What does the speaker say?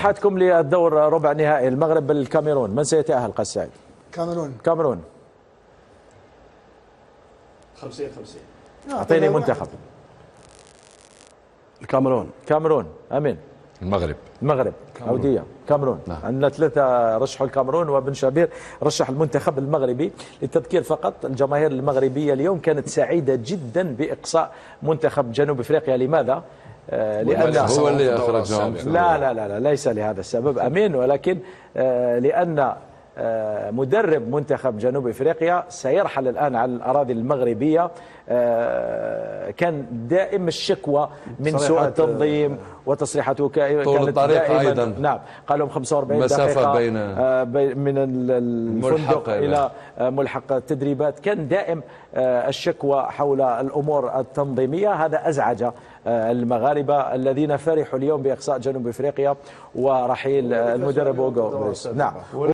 حاتكم للدور ربع نهائي المغرب بالكاميرون، من سيتأهل قس سعيد؟ كاميرون 50-50. اعطيني منتخب. كاميرون امين. المغرب عودية كاميرون. عندنا ثلاثة رشحوا الكاميرون وبن شبير رشح المنتخب المغربي. للتذكير فقط، الجماهير المغربية اليوم كانت سعيدة جدا بإقصاء منتخب جنوب افريقيا. لماذا؟ لأن هو اللي أخرجهم. لا ليس لهذا السبب امين، ولكن لأن مدرب منتخب جنوب افريقيا سيرحل الان على الاراضي المغربيه. كان دائم الشكوى من سوء التنظيم، وتصريحاته طول الطريق ايضا. نعم، قال لهم 45 مسافة دقيقه بين من الفندق الى ملحق التدريبات. كان دائم الشكوى حول الامور التنظيميه. هذا ازعج المغاربه الذين فرحوا اليوم باقصاء جنوب افريقيا ورحيل المدرب اوغو. نعم.